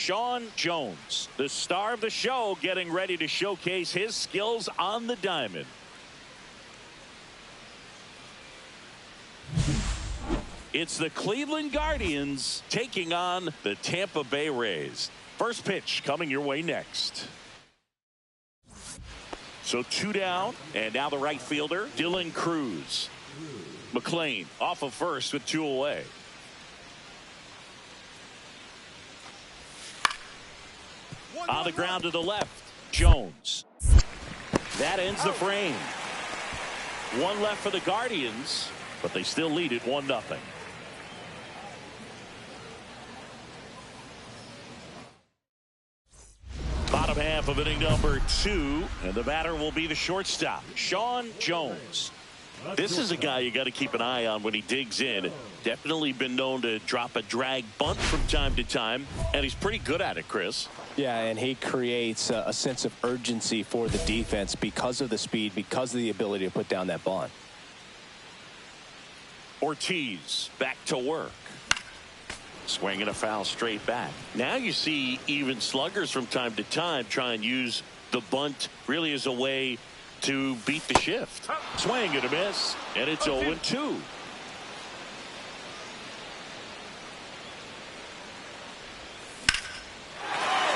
Sean Jones, the star of the show, getting ready to showcase his skills on the diamond. It's the Cleveland Guardians taking on the Tampa Bay Rays. First pitch coming your way next. So 2 down, and now the right fielder, Dylan Cruz. McLean off of first with 2 away. On the ground to the left, Jones. That ends the frame. 1 left for the Guardians, but they still lead it 1-0. Bottom half of inning number 2, and the batter will be the shortstop, Sean Jones. This is a guy you got to keep an eye on when he digs in. Definitely been known to drop a drag bunt from time to time, and he's pretty good at it, Chris. Yeah, and he creates a sense of urgency for the defense because of the speed, because of the ability to put down that bunt. Ortiz back to work. Swinging a foul straight back. Now you see even sluggers from time to time try and use the bunt really as a way to beat the shift. Swing and a miss, and it's 0-2.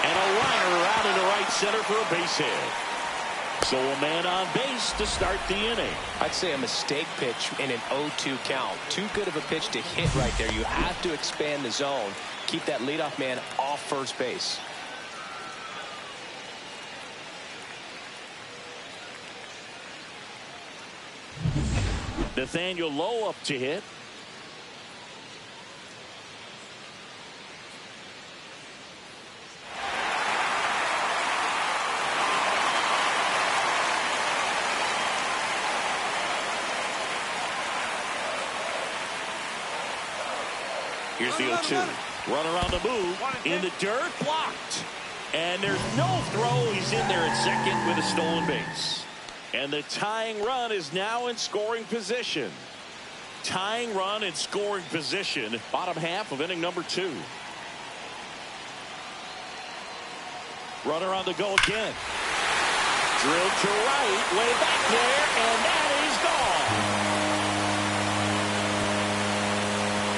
And a liner out into right center for a base hit. So a man on base to start the inning. I'd say a mistake pitch in an 0-2 count. Too good of a pitch to hit right there. You have to expand the zone. Keep that leadoff man off first base. Nathaniel Lowe up to hit. Here's the 0-2. Runner on the move. In the dirt. Blocked. And there's no throw. He's in there at second with a stolen base. And the tying run is now in scoring position. Tying run in scoring position. Bottom half of inning number 2. Runner on the go again. Drilled to right. Way back there. And that is gone.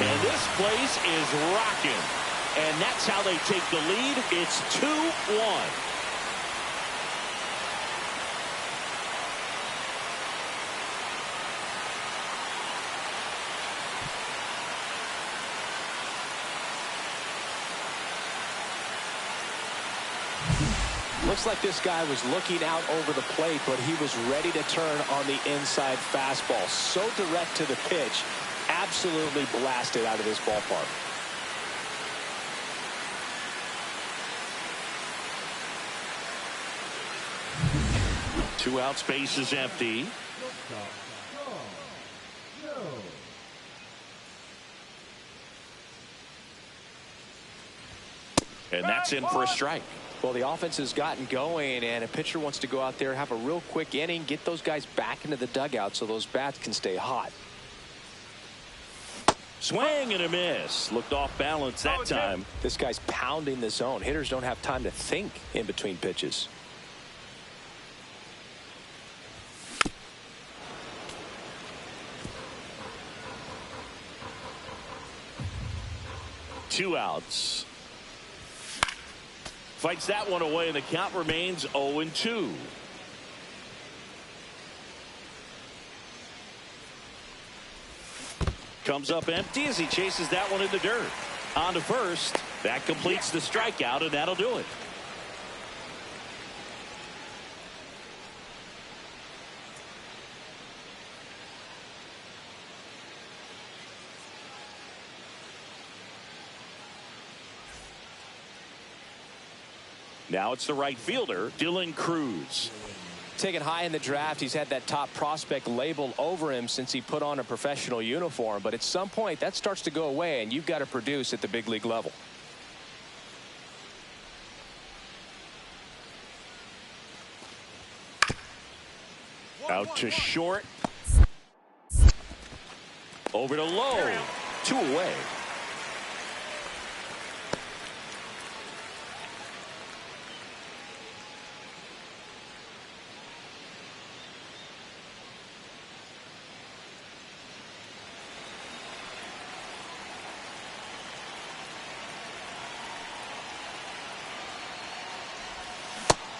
And this place is rocking. And that's how they take the lead. It's 2-1. Looks like this guy was looking out over the plate, but he was ready to turn on the inside fastball. So direct to the pitch. Absolutely blasted out of this ballpark. Two out, space is empty. And that's in for a strike. Well, the offense has gotten going, and a pitcher wants to go out there, have a real quick inning, get those guys back into the dugout so those bats can stay hot. Swing and a miss. Looked off balance that time. This guy's pounding the zone. Hitters don't have time to think in between pitches. Two outs. Fights that one away, and the count remains 0-2. Comes up empty as he chases that one in the dirt. On to first. That completes the strikeout, and that'll do it. Now it's the right fielder, Dylan Cruz. Taken high in the draft, he's had that top prospect label over him since he put on a professional uniform. But at some point, that starts to go away, and you've got to produce at the big league level. Out to short. Over to Lowe. Two away.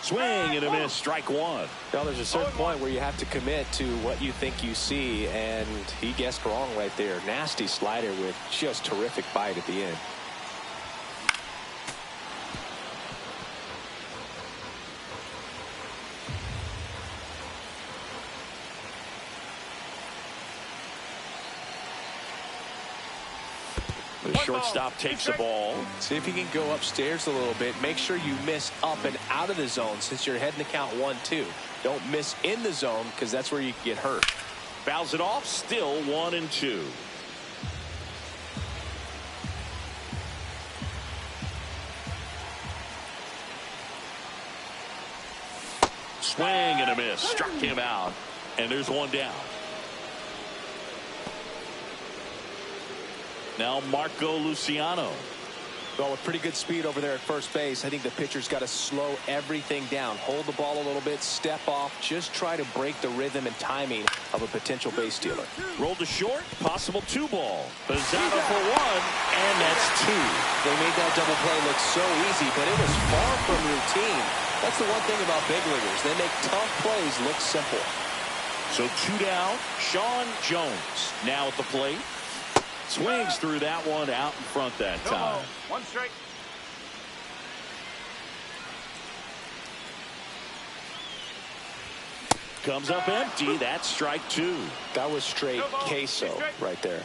Swing and a miss, strike one. Well, there's a certain point where you have to commit to what you think you see, and he guessed wrong right there. Nasty slider with just terrific bite at the end. The shortstop takes the ball. See if you can go upstairs a little bit. Make sure you miss up and out of the zone since you're heading to count 1-2. Don't miss in the zone because that's where you can get hurt. Fouls it off, still 1-2. Swing and a miss, struck him out, and there's one down. Now Marco Luciano. Well, with pretty good speed over there at first base, I think the pitcher's got to slow everything down. Hold the ball a little bit, step off, just try to break the rhythm and timing of a potential base stealer. Rolled to short, possible 2-ball. Pizzano for one, and that's 2. They made that double play look so easy, but it was far from routine. That's the one thing about big leaguers. They make tough plays look simple. So 2 down. Sean Jones now at the plate. Swings through that one out in front that time. 1 strike. Comes up empty. That's strike 2. That was straight queso right there.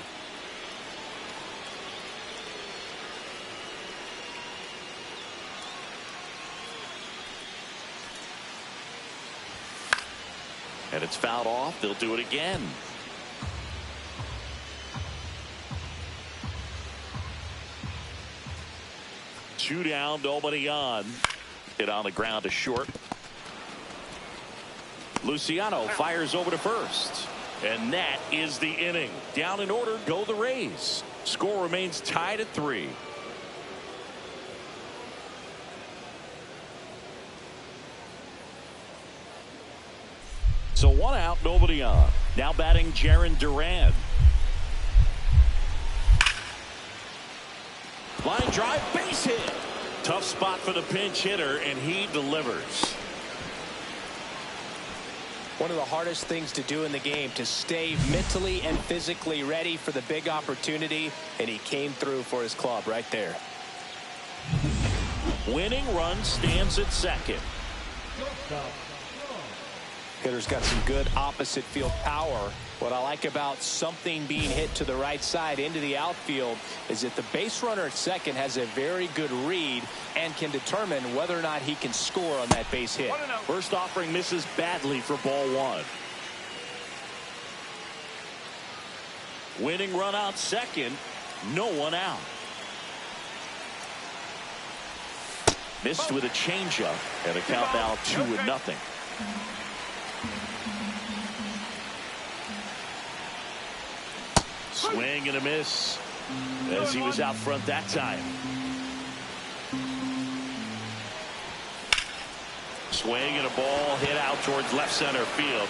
And it's fouled off. They'll do it again. Two down, nobody on. Hit on the ground to short. Luciano fires over to first. And that is the inning. Down in order, go the Rays. Score remains tied at 3. So 1 out, nobody on. Now batting Jarren Duran. Line drive, base hit. Tough spot for the pinch hitter, and he delivers. One of the hardest things to do in the game, to stay mentally and physically ready for the big opportunity, and he came through for his club right there. Winning run stands at second. Hitter's got some good opposite field power. What I like about something being hit to the right side into the outfield is that the base runner at second has a very good read and can determine whether or not he can score on that base hit. First offering misses badly for ball 1. Winning run out second, no one out. Missed with a changeup, and a count now 2-0. Swing and a miss as he was out front that time. Swing and a ball hit out towards left center field.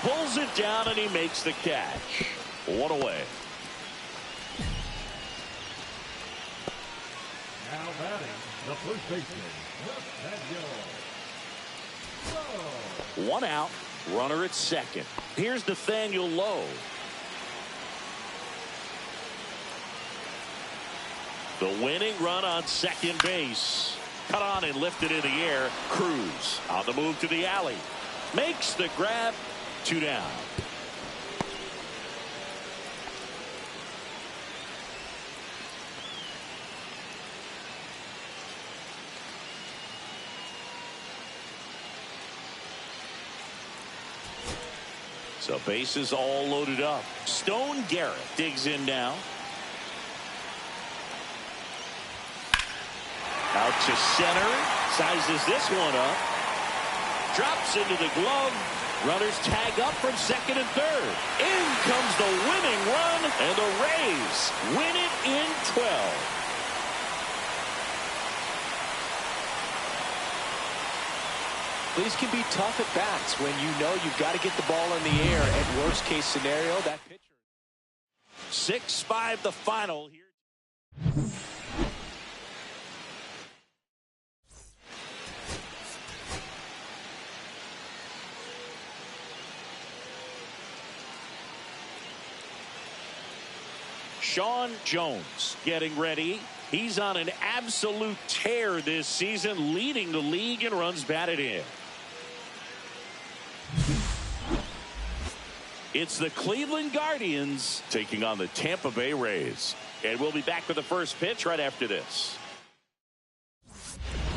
Pulls it down and he makes the catch. 1 away. Now batting, the first baseman, Nathaniel Lowe. 1 out, runner at second. Here's Nathaniel Lowe. The winning run on second base. Cut on and lifted in the air. Cruz on the move to the alley. Makes the grab. 2 down. So bases all loaded up. Stone Garrett digs in now. Out to center. Sizes this one up. Drops into the glove. Runners tag up from second and third. In comes the winning run, and the Rays win it in 12. These can be tough at bats when you know you've got to get the ball in the air. At worst case scenario, that pitcher. 6-5 the final here. Sean Jones getting ready. He's on an absolute tear this season, leading the league in runs batted in. It's the Cleveland Guardians taking on the Tampa Bay Rays. And we'll be back with the first pitch right after this.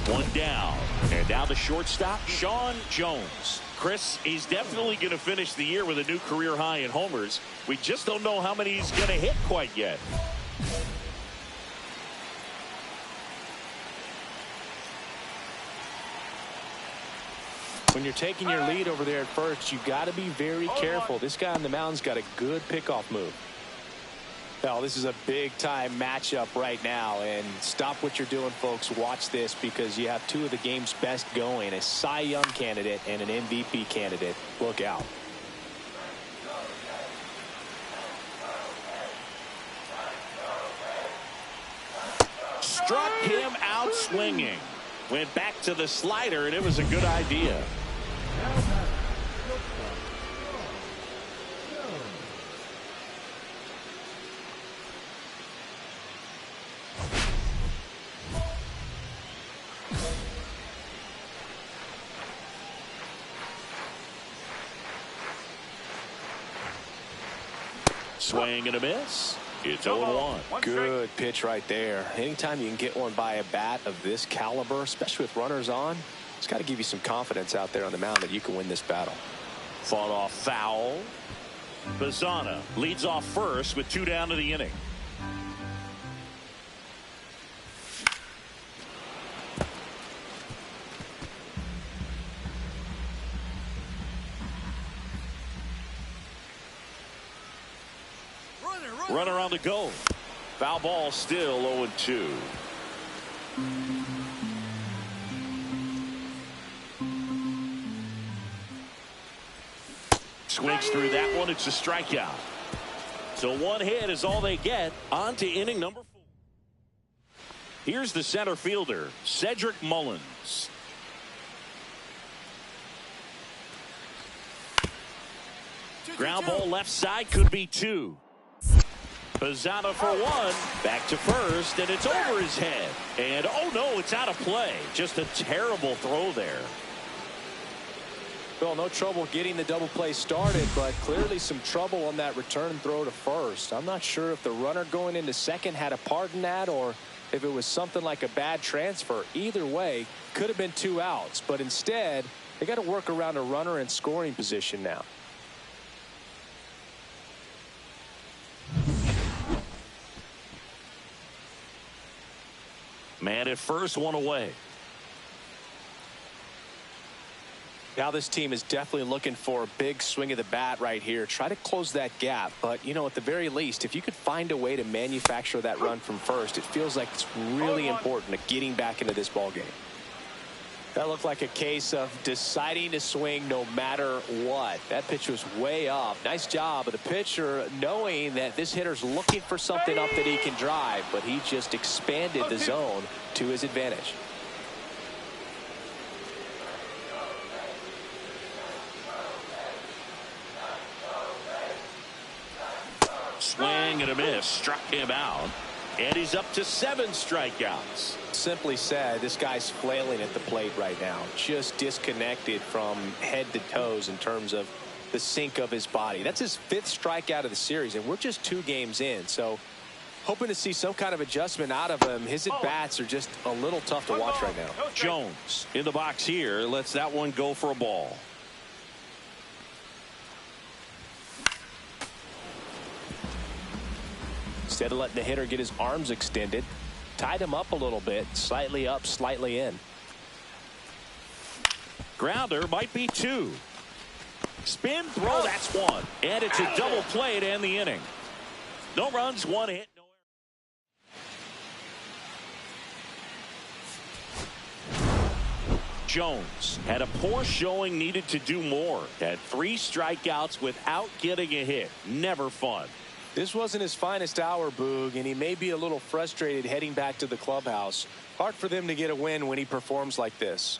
One down. And now the shortstop, Sean Jones. Chris, he's definitely going to finish the year with a new career high in homers. We just don't know how many he's going to hit quite yet. When you're taking your lead over there at first, you got to be very careful. This guy on the mound's got a good pickoff move. Well, this is a big-time matchup right now, and stop what you're doing, folks. Watch this, because you have two of the game's best going, a Cy Young candidate and an MVP candidate. Look out. Struck him out swinging. Went back to the slider, and it was a good idea. Swing and a miss. It's 0-1. Good pitch right there. Anytime you can get one by a bat of this caliber, especially with runners on, it's got to give you some confidence out there on the mound that you can win this battle. Fought off foul. Bazzana leads off first with 2 down to the inning. Runner on the go. Foul ball, still 0-2. Swings through that one. It's a strikeout. So one hit is all they get. On to inning number 4. Here's the center fielder, Cedric Mullins. Ground ball left side, could be 2. Bazzana for 1. Back to first, and it's over his head. And oh no, it's out of play. Just a terrible throw there. Well, no trouble getting the double play started, but clearly some trouble on that return throw to first. I'm not sure if the runner going into second had a part in that, or if it was something like a bad transfer. Either way, could have been 2 outs, but instead they got to work around a runner in scoring position now. Man at first, 1 away. Now this team is definitely looking for a big swing of the bat right here. Try to close that gap. But, you know, at the very least, if you could find a way to manufacture that run from first, it feels like it's really important to getting back into this ball game. That looked like a case of deciding to swing no matter what. That pitch was way up. Nice job of the pitcher knowing that this hitter's looking for something up that he can drive, but he just expanded the zone to his advantage. Swing and a miss. Struck him out. And he's up to 7 strikeouts. Simply said, this guy's flailing at the plate right now. Just disconnected from head to toes in terms of the sink of his body. That's his 5th strikeout of the series, and we're just 2 games in. So hoping to see some kind of adjustment out of him. His at-bats are just a little tough to watch right now. Jones in the box here. Lets that one go for a ball. Instead of letting the hitter get his arms extended, tied him up a little bit, slightly up, slightly in. Grounder might be 2. Spin throw, that's 1. And it's a double play to end the inning. No runs, 1 hit, no error. Jones had a poor showing, needed to do more. Had 3 strikeouts without getting a hit. Never fun. This wasn't his finest hour, Boog, and he may be a little frustrated heading back to the clubhouse. Hard for them to get a win when he performs like this.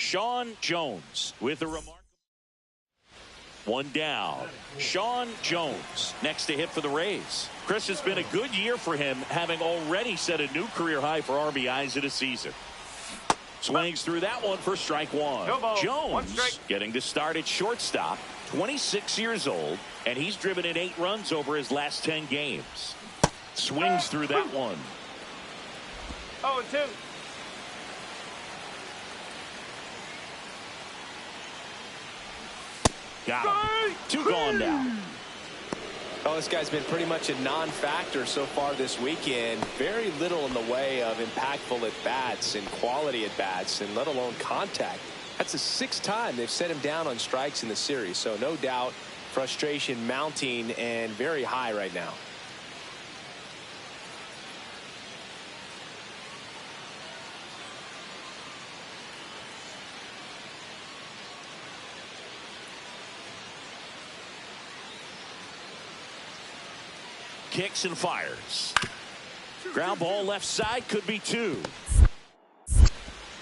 Sean Jones with a remarkable. One down. Sean Jones next to hit for the Rays. Chris, has been a good year for him, having already set a new career high for RBIs in a season. Swings through that one for strike one. Jones getting to start at shortstop, 26 years old, and he's driven in 8 runs over his last 10 games. Swings through that one. 0-2. Got him. 2 gone now. Well, this guy's been pretty much a non-factor so far this weekend. Very little in the way of impactful at-bats and quality at-bats, and let alone contact. That's the 6th time they've set him down on strikes in the series. So no doubt frustration mounting and very high right now. Kicks and fires. Ground ball left side, could be 2.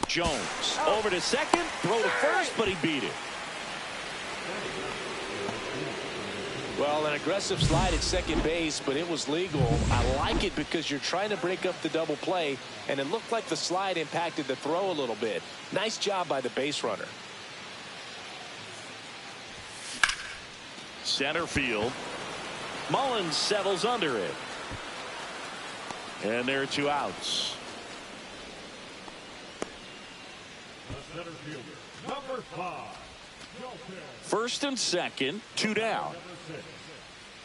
Jones over to second, throw to first, but he beat it. Well, an aggressive slide at second base, but it was legal. I like it because you're trying to break up the double play, and it looked like the slide impacted the throw a little bit. Nice job by the base runner. Center field. Mullins settles under it. And there are 2 outs. The center fielder, number 5. First and second, 2 down. Number 6.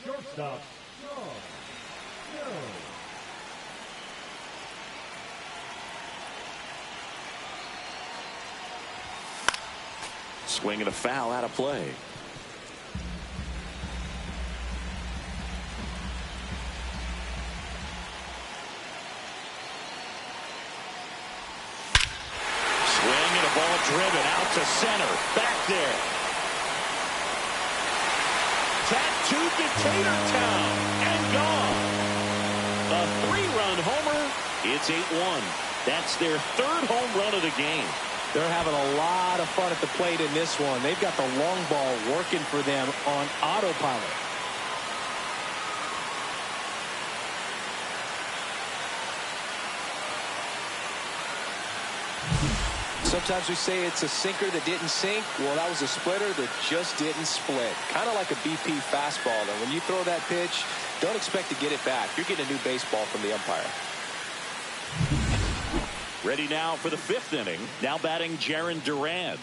Shortstop, Sean Jones. Swinging a foul out of play. Driven out to center. Back there. Tattooed to Tatertown. And gone. A 3-run homer. It's 8-1. That's their 3rd home run of the game. They're having a lot of fun at the plate in this one. They've got the long ball working for them on autopilot. Sometimes we say it's a sinker that didn't sink. Well, that was a splitter that just didn't split. Kind of like a BP fastball. And when you throw that pitch, don't expect to get it back. You're getting a new baseball from the umpire. Ready now for the 5th inning. Now batting Jarren Duran.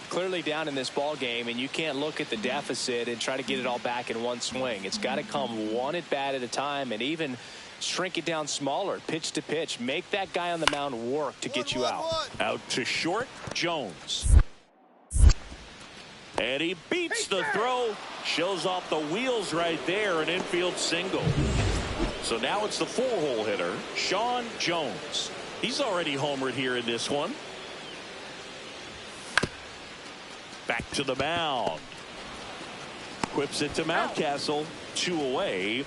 Clearly down in this ball game, and you can't look at the deficit and try to get it all back in one swing. It's got to come one at bat at a time, and even shrink it down smaller, pitch to pitch. Make that guy on the mound work to get you out. Out to short, Jones. And he beats the throw. Shows off the wheels right there, an infield single. So now it's the 4-hole hitter, Sean Jones. He's already homered here in this one. Back to the mound. Whips it to Mountcastle. 2 away.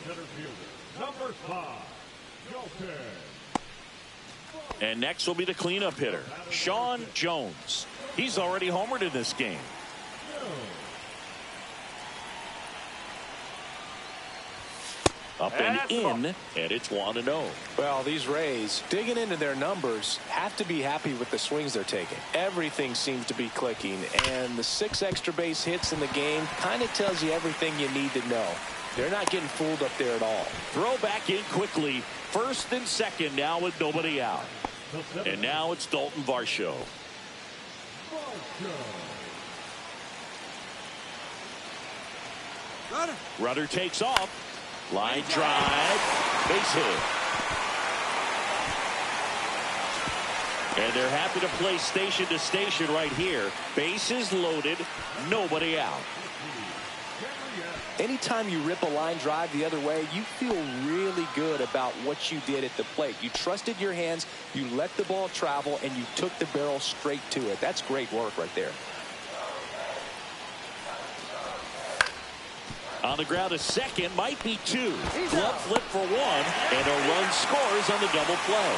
The center fielder, number 5, Jolter. And next will be the cleanup hitter, Sean Jones. He's already homered in this game. Up and in, and it's 1-0. Well, these Rays, digging into their numbers, have to be happy with the swings they're taking. Everything seems to be clicking, and the 6 extra base hits in the game kind of tells you everything you need to know. They're not getting fooled up there at all. Throw back in quickly. First and second now with nobody out. And now it's Dalton Varsho. Rudder takes off. Line drive. Base hit. And they're happy to play station to station right here. Bases loaded. Nobody out. Anytime you rip a line drive the other way, you feel really good about what you did at the plate. You trusted your hands, you let the ball travel, and you took the barrel straight to it. That's great work right there. On the ground, a second, might be 2. Glove flip for 1, and a run scores on the double play.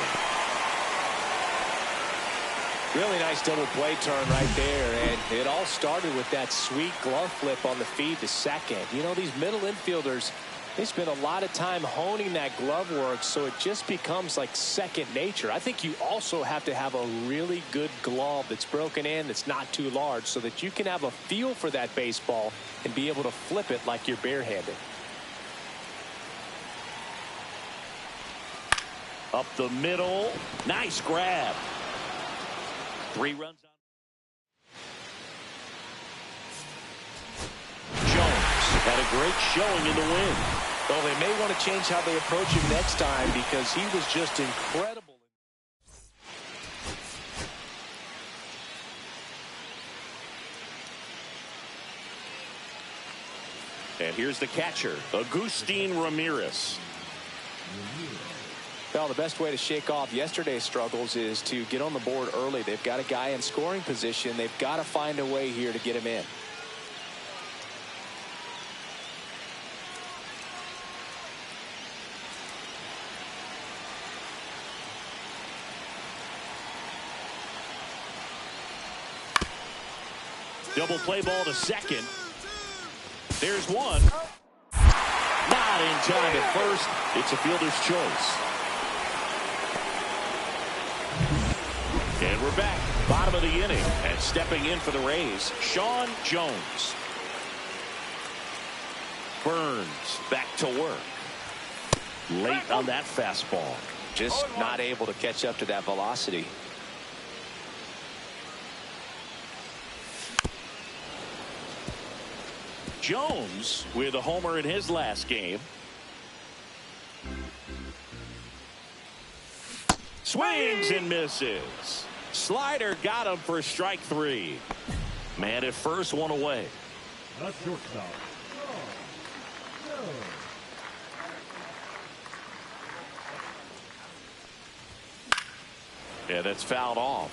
Really nice double play turn right there, and it all started with that sweet glove flip on the feed to second. You know, these middle infielders, they spend a lot of time honing that glove work, so it just becomes like second nature. I think you also have to have a really good glove that's broken in, that's not too large, so that you can have a feel for that baseball and be able to flip it like you're barehanded. Up the middle. Nice grab. 3 runs on. Jones had a great showing in the win. Well, they may want to change how they approach him next time because he was just incredible. And here's the catcher, Agustin Ramirez. Well, the best way to shake off yesterday's struggles is to get on the board early. They've got a guy in scoring position. They've got to find a way here to get him in. Double play ball to second. There's one. Not in time at first. It's a fielder's choice. And we're back. Bottom of the inning. And stepping in for the Rays, Sean Jones. Burns back to work. Late on that fastball. Just not able to catch up to that velocity. Jones with a homer in his last game. Swings and misses. Slider got him for strike 3. Man at first, one away. That's shortstop. Yeah, that's fouled off.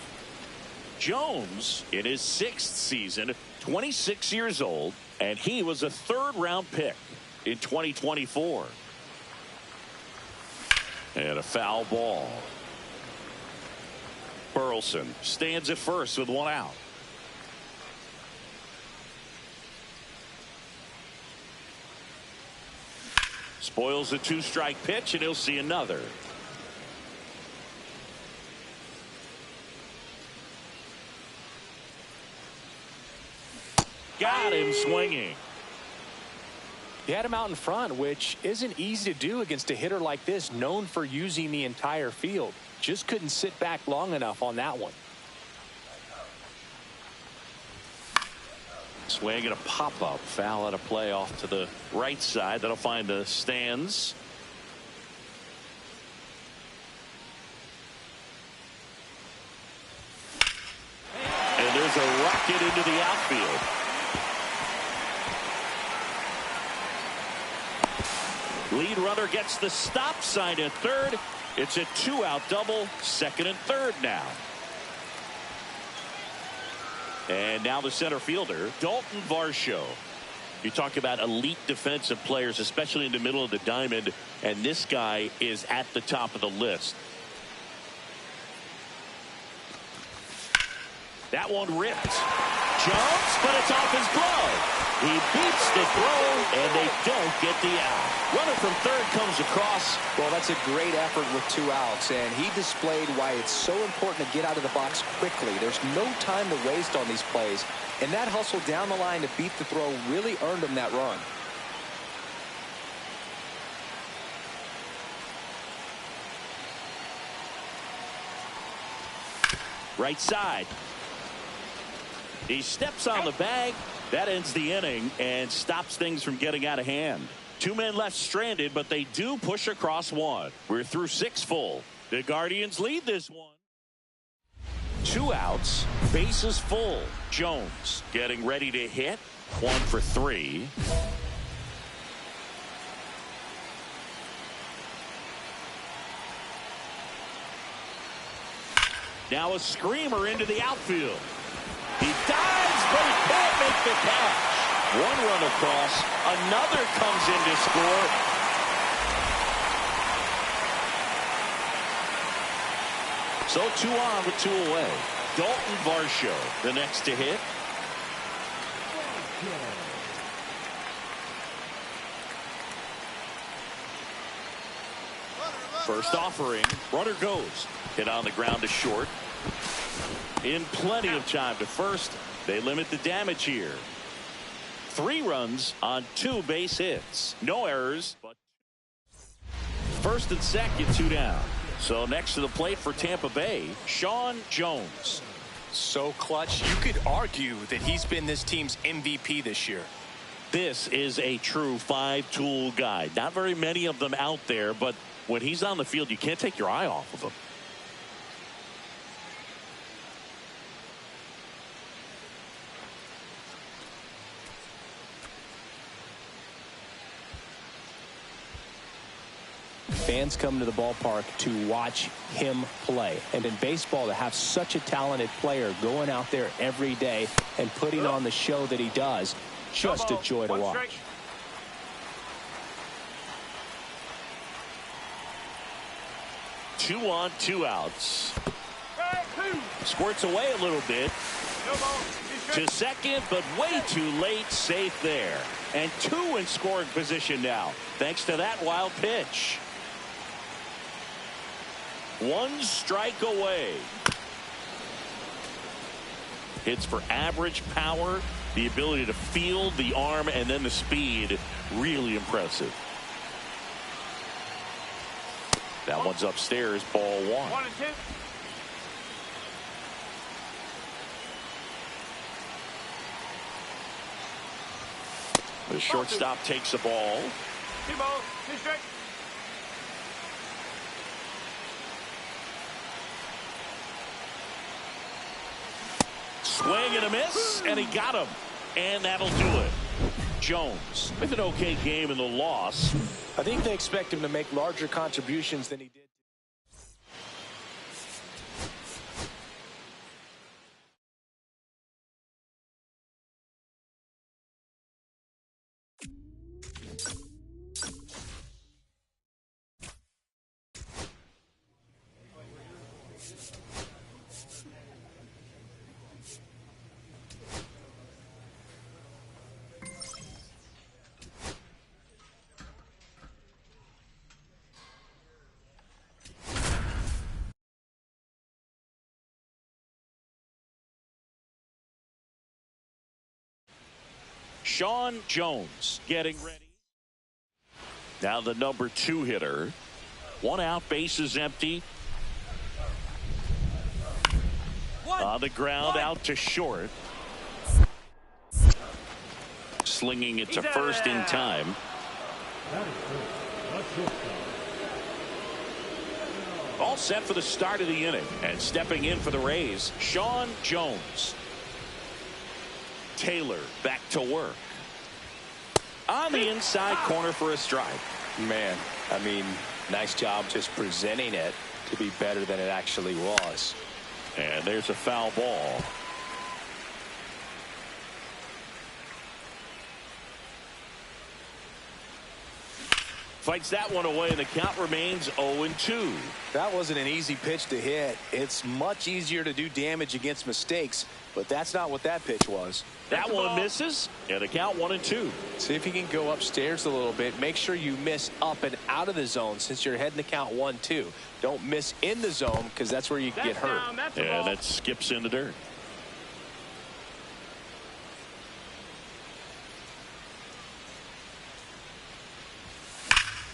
Jones in his 6th season, 26 years old, and he was a 3rd-round pick in 2024. And a foul ball. Burleson stands at first with 1 out. Spoils a 2-strike pitch, and he'll see another. Got him swinging. He had him out in front, which isn't easy to do against a hitter like this, known for using the entire field. Just couldn't sit back long enough on that one. Swing and a pop-up. Foul out of play off to the right side. That'll find the stands. And there's a rocket into the outfield. Lead runner gets the stop sign at third. It's a 2-out double, 2nd and 3rd now. And now the center fielder, Dalton Varsho. You talk about elite defensive players, especially in the middle of the diamond, and this guy is at the top of the list. That one ripped. Jumps, but it's off his glove. He beats the throw, and they don't get the out. Runner from third comes across. Well, that's a great effort with 2 outs, and he displayed why it's so important to get out of the box quickly. There's no time to waste on these plays, and that hustle down the line to beat the throw really earned him that run. Right side. He steps on the bag. That ends the inning and stops things from getting out of hand. 2 men left stranded, but they do push across 1. We're through 6 full. The Guardians lead this one. 2 outs, bases full. Jones getting ready to hit. 1 for 3. Now a screamer into the outfield. He dives, but he can't make the catch. 1 run across. Another comes in to score. So 2 on with 2 away. Dalton Varsho, the next to hit. First offering, runner goes. Hit on the ground to short. In plenty of time to first. They limit the damage here. 3 runs on 2 base hits. No errors, but first and second, 2 down. So next to the plate for Tampa Bay, Sean Jones. So clutch, you could argue that he's been this team's MVP this year. This is a true 5-tool guy. Not very many of them out there, but when he's on the field, you can't take your eye off of him. Fans come to the ballpark to watch him play. And in baseball, to have such a talented player going out there every day and putting on the show that he does, just a joy to watch. Two on, 2 outs. Squirts away a little bit. To second, but way too late. Safe there. And 2 in scoring position now, thanks to that wild pitch. 1 strike away. Hits for average power, the ability to field, the arm, and then the speed. Really impressive. That one's upstairs, ball 1. 1 and 2. The shortstop takes the ball. 2 balls, 2 strikes. Swing and a miss, and he got him. And that'll do it. Jones with an okay game in the loss. I think they expect him to make larger contributions than he did. Sean Jones getting ready. Now the number 2 hitter. 1 out, bases empty. On the ground, out to short. Slinging it to first in time. All set for the start of the inning. And stepping in for the Rays, Sean Jones. Taylor back to work. On the inside corner for a strike. Man, I mean, nice job just presenting it to be better than it actually was. And there's a foul ball. Fights that one away, and the count remains 0-2. That wasn't an easy pitch to hit. It's much easier to do damage against mistakes, but that's not what that pitch was. That one misses, and the count 1-2. See if you can go upstairs a little bit. Make sure you miss up and out of the zone since you're heading to count 1-2. Don't miss in the zone because that's where you can get hurt. And that skips in the dirt.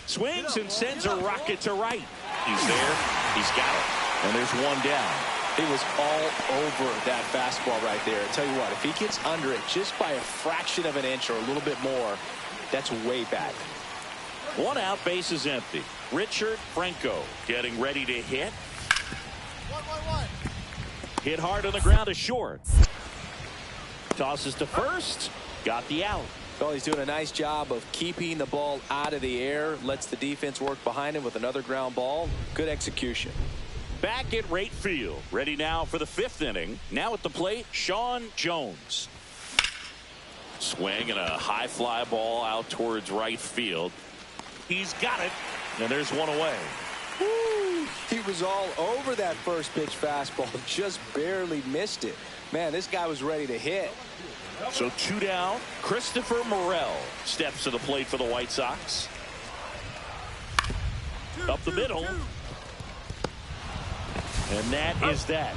Swings and sends a rocket to right. He's there. He's got it. And there's 1 down. He was all over that fastball right there. I tell you what, if he gets under it just by a fraction of an inch or a little bit more, that's way back. 1 out, bases empty. Richard Franco getting ready to hit. 1-1-1. Hit hard on the ground to short. Tosses to first. Got the out. Well, he's doing a nice job of keeping the ball out of the air. Lets the defense work behind him with another ground ball. Good execution. Back at right field. Ready now for the 5th inning. Now at the plate, Sean Jones. Swing and a high fly ball out towards right field. He's got it. And there's 1 away. Woo! He was all over that first pitch fastball. Just barely missed it. Man, this guy was ready to hit. So 2 down. Christopher Morel steps to the plate for the White Sox. Up the middle. And that is that.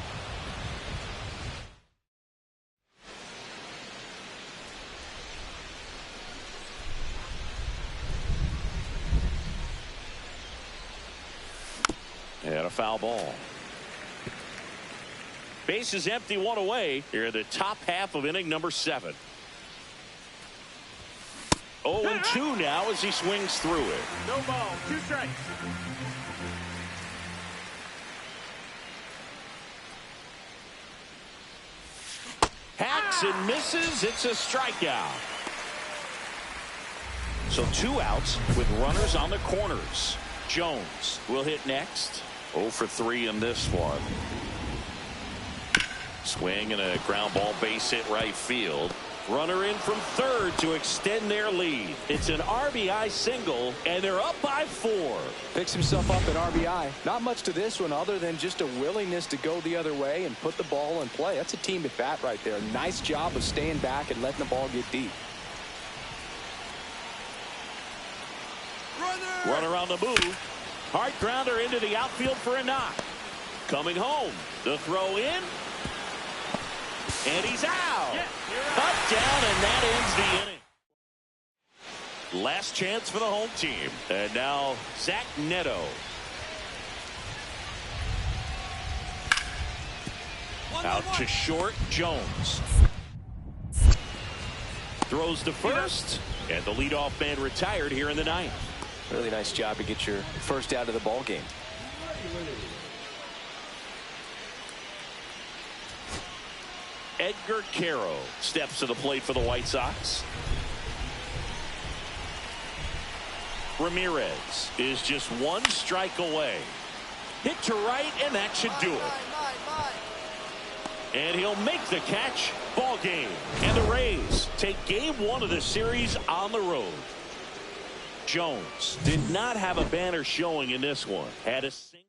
And a foul ball. Base is empty, 1 away. Here in the top half of inning number 7. 0-2 now as he swings through it. No ball, 2 strikes. Hacks and misses. It's a strikeout. So 2 outs with runners on the corners. Jones will hit next. 0 for 3 in this one. Swing and a ground ball base hit right field. Runner in from third to extend their lead. It's an RBI single, and they're up by 4. Picks himself up at RBI. Not much to this one other than just a willingness to go the other way and put the ball in play. That's a team at bat right there. Nice job of staying back and letting the ball get deep. Runner on the move. Hard grounder into the outfield for a knock. Coming home. The throw in. And he's out. Cut down, and that ends the inning. Last chance for the home team. And now Zach Neto. Out to short. Jones throws to first, and the leadoff man retired here in the 9th. Really nice job to get your first out of the ball game. Edgar Caro steps to the plate for the White Sox. Ramirez is just 1 strike away. Hit to right, and that should do it. And he'll make the catch. Ball game. And the Rays take game 1 of the series on the road. Jones did not have a banner showing in this one. Had a single.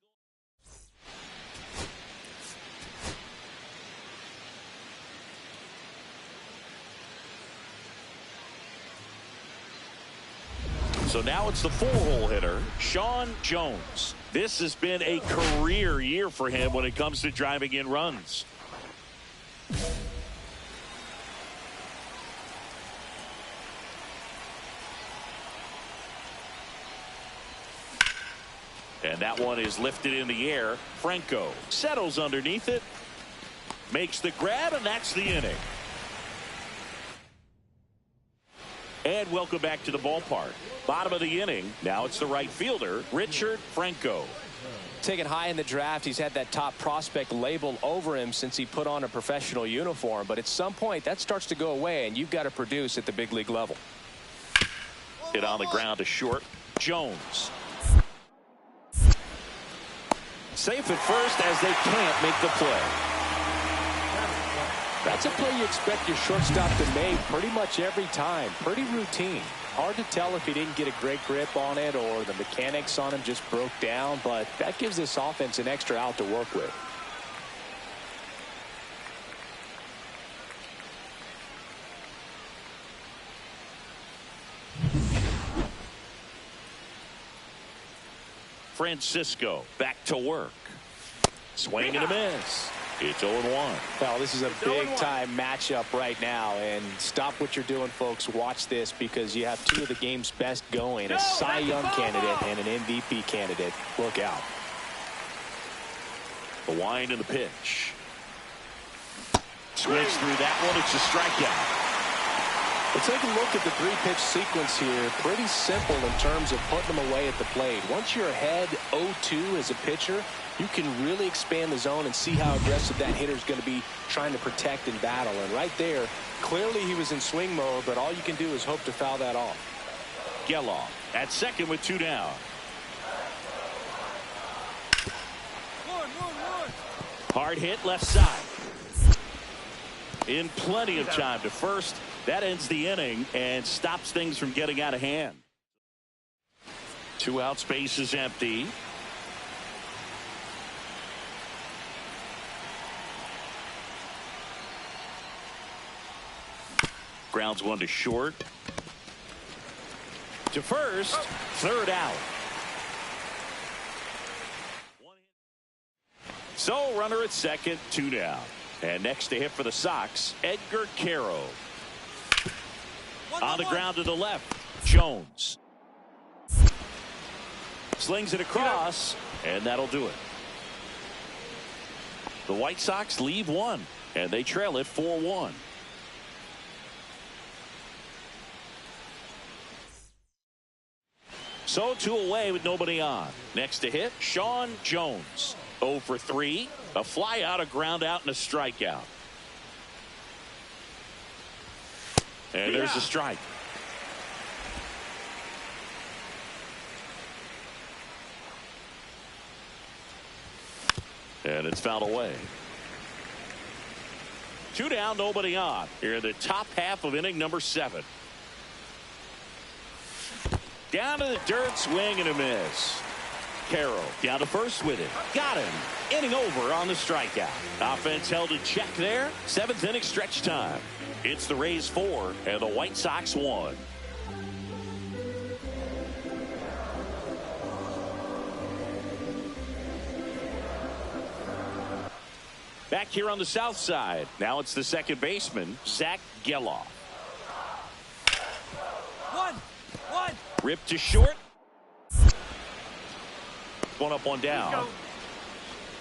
So now it's the 4-hole hitter, Sean Jones. This has been a career year for him when it comes to driving in runs. And that one is lifted in the air. Franco settles underneath it, makes the grab, and that's the inning. And welcome back to the ballpark. Bottom of the inning. Now it's the right fielder, Richard Franco. Taken high in the draft, he's had that top prospect label over him since he put on a professional uniform. But at some point, that starts to go away, and you've got to produce at the big league level. Hit on the ground to short. Jones. Safe at first as they can't make the play. That's a play you expect your shortstop to make pretty much every time. Pretty routine. Hard to tell if he didn't get a great grip on it or the mechanics on him just broke down, but that gives this offense an extra out to work with. Francisco back to work. Swing and a miss. It's 0-1. Well, this is a big-time matchup right now, and stop what you're doing, folks. Watch this because you have 2 of the game's best going, a Cy Young candidate and an MVP candidate. Look out. The wind and the pitch. Swings through that one. It's a strikeout. Well, take a look at the 3-pitch sequence here. Pretty simple in terms of putting them away at the plate. Once you're ahead 0-2 as a pitcher, you can really expand the zone and see how aggressive that hitter is going to be trying to protect and battle. And right there, clearly he was in swing mode, but all you can do is hope to foul that off. Geloff at second with 2 down. Hard hit left side. In plenty of time to first. That ends the inning and stops things from getting out of hand. 2 out, space is empty. Grounds one to short. To first. Third out. So runner at second, 2 down. And next to hit for the Sox, Edgar Caro. On the ground to the left, Jones. Slings it across, and that'll do it. The White Sox leave one, and they trail it 4-1. So 2 away with nobody on. Next to hit, Sean Jones. 0 for 3. A fly out, a ground out, and a strikeout. And there's a strike. And it's fouled away. 2 down, nobody on. Here in the top half of inning number 7. Down to the dirt, swing and a miss. Caro down to first with it. Got him. Inning over on the strikeout. Offense held in check there. 7th inning stretch time. It's the Rays 4 and the White Sox 1. Back here on the south side. Now it's the second baseman, Zach Geloff. 1-1. Ripped to short. 1 up, 1 down.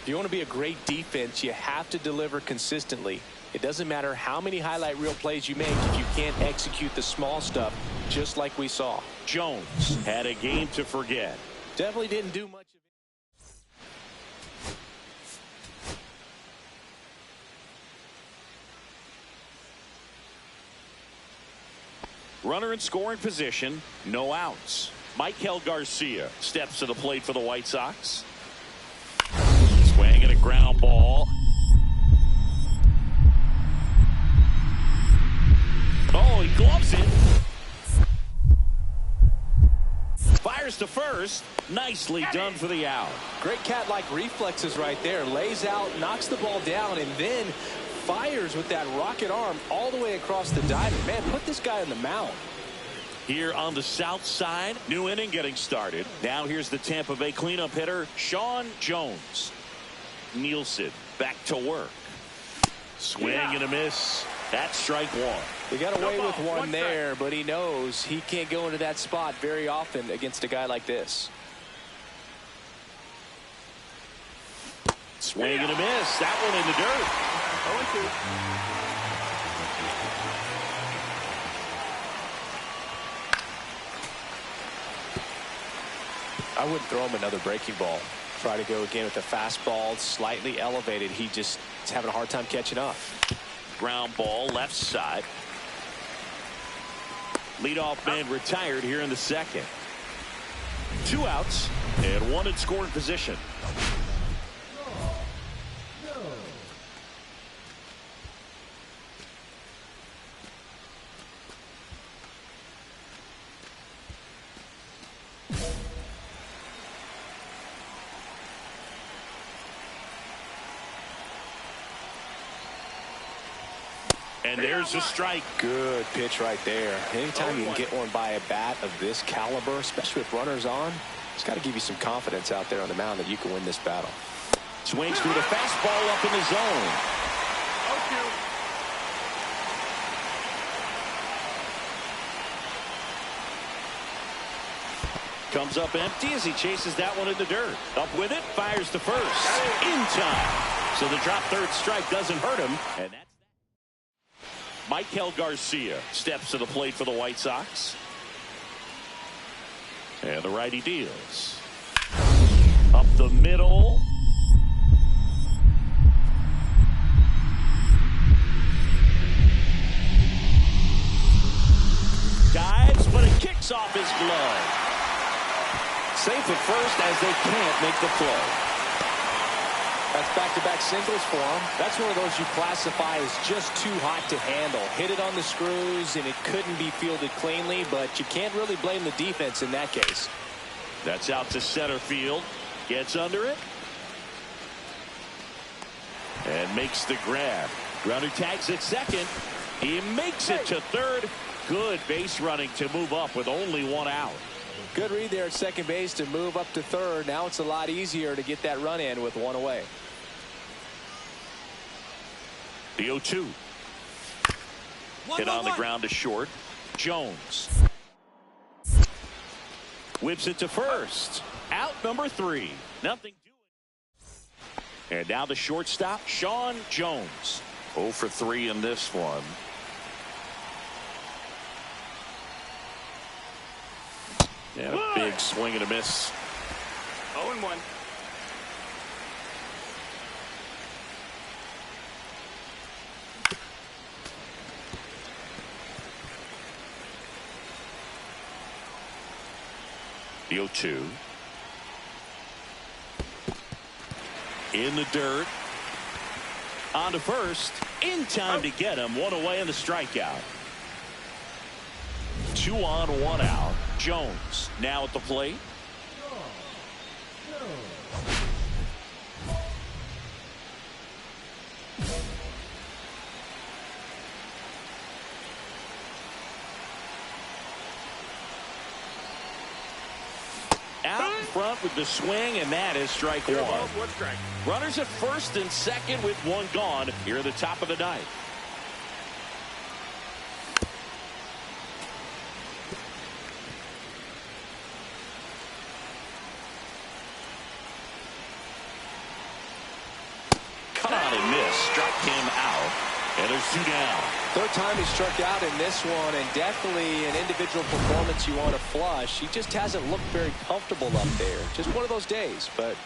If you want to be a great defense, you have to deliver consistently. It doesn't matter how many highlight reel plays you make if you can't execute the small stuff, just like we saw. Jones had a game to forget. Definitely didn't do much of it. Runner in scoring position, no outs. Michael Garcia steps to the plate for the White Sox. Swing and a ground ball. Oh, he gloves it. Fires to first. Nicely done for the out. Great cat-like reflexes right there. Lays out, knocks the ball down, and then fires with that rocket arm all the way across the diamond. Man, put this guy on the mound. Here on the south side, new inning getting started. Now here's the Tampa Bay cleanup hitter, Sean Jones. Nielsen back to work. Swing and a miss. That's strike 1. He got away with one there, but he knows he can't go into that spot very often against a guy like this. Swing and a miss. That one in the dirt. 0-2. I wouldn't throw him another breaking ball. Try to go again with the fastball, slightly elevated. He just is having a hard time catching up. Ground ball left side. Leadoff man retired here in the second. 2 outs and 1 in scoring position. And there's a strike. Good pitch right there. Anytime you can get one by a bat of this caliber, especially with runners on, it's got to give you some confidence out there on the mound that you can win this battle. Swings through the fastball up in the zone. 0-2. Comes up empty as he chases that one in the dirt. Up with it, fires to first. In time. So the drop third strike doesn't hurt him. And that's Michael Garcia steps to the plate for the White Sox. And the righty deals. Up the middle. Dives, but it kicks off his glove. Safe at first as they can't make the play. That's back-to-back singles for him. That's one of those you classify as just too hot to handle. Hit it on the screws, and it couldn't be fielded cleanly, but you can't really blame the defense in that case. That's out to center field. Gets under it. And makes the grab. Runner tags at second. He makes it to third. Good base running to move up with only one out. Good read there at second base to move up to third. Now it's a lot easier to get that run in with one away. The 0-2. Hit on the ground to short. Jones whips it to first. Out number 3. Nothing doing. And now the shortstop, Sean Jones. 0 for 3 in this one. And a big swing and a miss. 0-1. The 0-2. In the dirt. On to first. In time to get him. One away in the strikeout. 2 on, 1 out. Jones now at the plate. Out in front with the swing, and that is strike one. Runners at first and second with one gone here at the top of the ninth. Struck him out, and there's 2 down. Third time he struck out in this one, and definitely an individual performance you want to flush. He just hasn't looked very comfortable up there. Just one of those days, but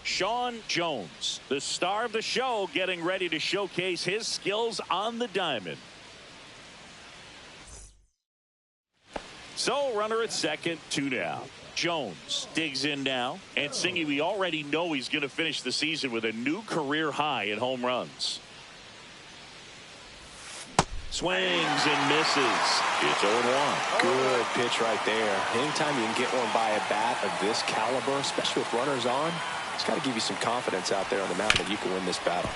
Sean Jones, the star of the show, getting ready to showcase his skills on the diamond. So runner at second, 2 down. Jones digs in now, and Singy, we already know he's going to finish the season with a new career high in home runs. Swings and misses. It's 0-1. good pitch right there. Anytime you can get one by a bat of this caliber, especially with runners on, it's got to give you some confidence out there on the mound that you can win this battle.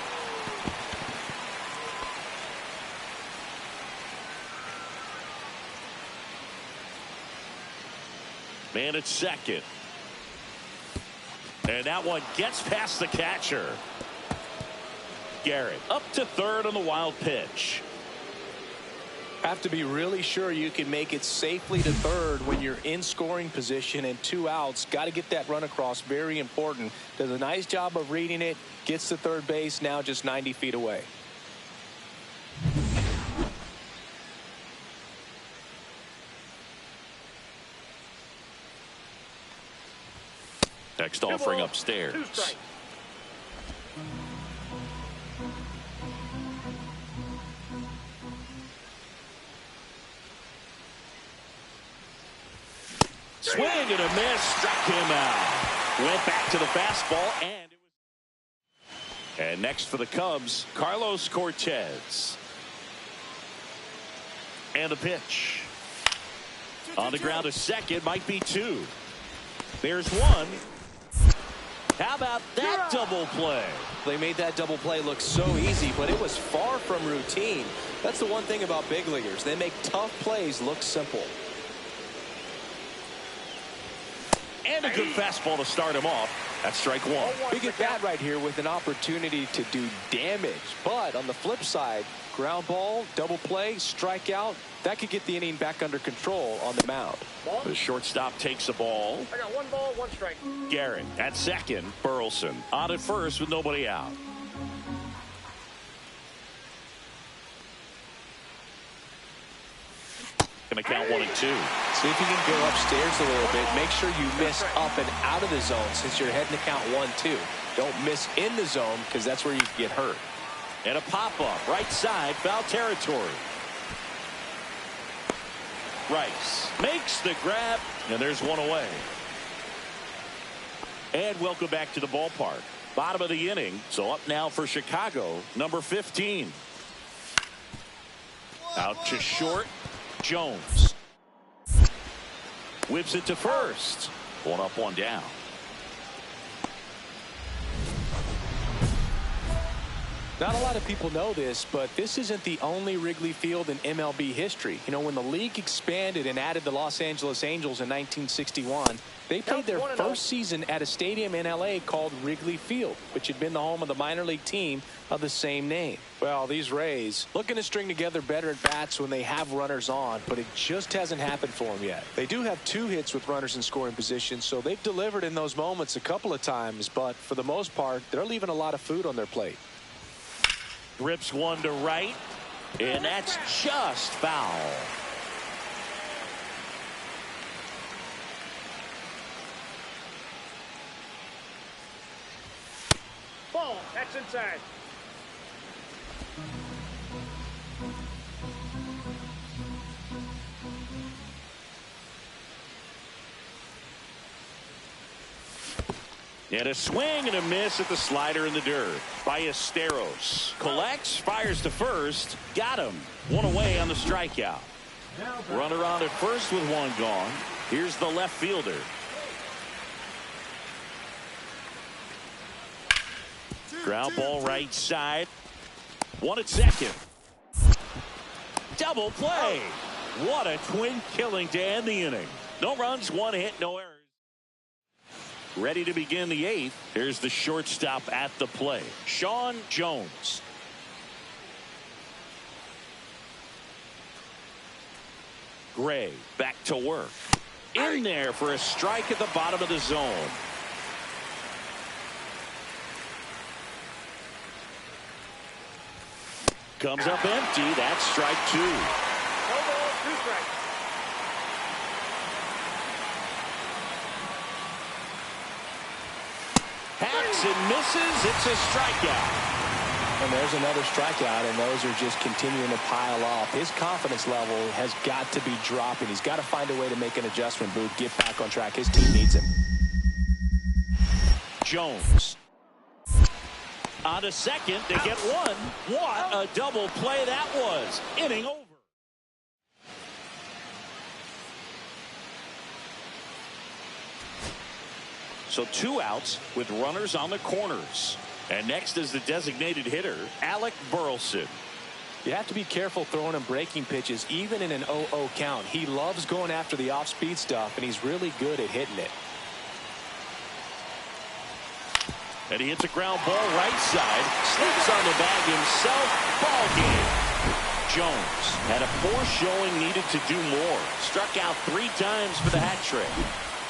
Man at second. And that one gets past the catcher. Garrett up to third on the wild pitch. Have to be really sure you can make it safely to third when you're in scoring position and 2 outs. Got to get that run across. Very important. Does a nice job of reading it. Gets to third base. Now just 90 feet away. Next offering upstairs. Swing and a miss. Struck him out. Went back to the fastball, and next for the Cubs, Carlos Cortez. And the pitch. On the ground to second, might be 2. There's 1. How about that double play? They made that double play look so easy, but it was far from routine. That's the one thing about big leaguers. They make tough plays look simple. And a good fastball to start him off. That's strike 1. Big at bat right here with an opportunity to do damage. But on the flip side, ground ball, double play, strikeout, that could get the inning back under control on the mound. The shortstop takes the ball. I got 1 ball, 1 strike. Garrett at second. Burleson on at first with nobody out. Going to count 1 and 2. See if you can go upstairs a little bit. Make sure you miss up and out of the zone since you're heading to count 1-2. Don't miss in the zone because that's where you can get hurt. And a pop-up right side, foul territory. Rice makes the grab, and there's one away. And welcome back to the ballpark. Bottom of the inning, so up now for Chicago, number 15. Out to short, Jones. Whips it to first. 1 up, 1 down. Not a lot of people know this, but this isn't the only Wrigley Field in MLB history. You know, when the league expanded and added the Los Angeles Angels in 1961, they played their first season at a stadium in L.A. called Wrigley Field, which had been the home of the minor league team of the same name. Well, these Rays looking to string together better at bats when they have runners on, but it just hasn't happened for them yet. They do have 2 hits with runners in scoring position, so they've delivered in those moments a couple of times, but for the most part, they're leaving a lot of food on their plate. Rips one to right, and that's just foul. Ball. That's inside. And a swing and a miss at the slider in the dirt. Ballesteros collects, fires to first. Got him. 1 away on the strikeout. Runner on at first with 1 gone. Here's the left fielder. Ground ball right side. 1 at second. Double play. What a twin killing to end the inning. No runs, 1 hit, no errors. Ready to begin the 8th. Here's the shortstop at the plate, Sean Jones. Gray back to work. In there for a strike at the bottom of the zone. Comes up empty. That's strike 2. No ball, 2 strikes. Hacks and misses. It's a strikeout. And there's another strikeout, and those are just continuing to pile up. His confidence level has got to be dropping. He's got to find a way to make an adjustment, Boog, get back on track. His team needs him. Jones on to second to get 1. What a double play that was. Inning over. So 2 outs with runners on the corners. And next is the designated hitter, Alec Burleson. You have to be careful throwing him breaking pitches, even in an 0-0 count. He loves going after the off-speed stuff, and he's really good at hitting it. And he hits a ground ball right side. Slips on the bag himself. Ball game. Jones had a poor showing, needed to do more. Struck out 3 times for the hat trick.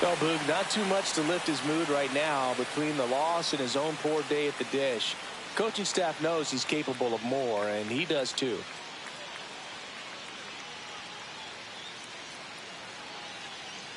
Well, Boog, not too much to lift his mood right now between the loss and his own poor day at the dish. Coaching staff knows he's capable of more, and he does too.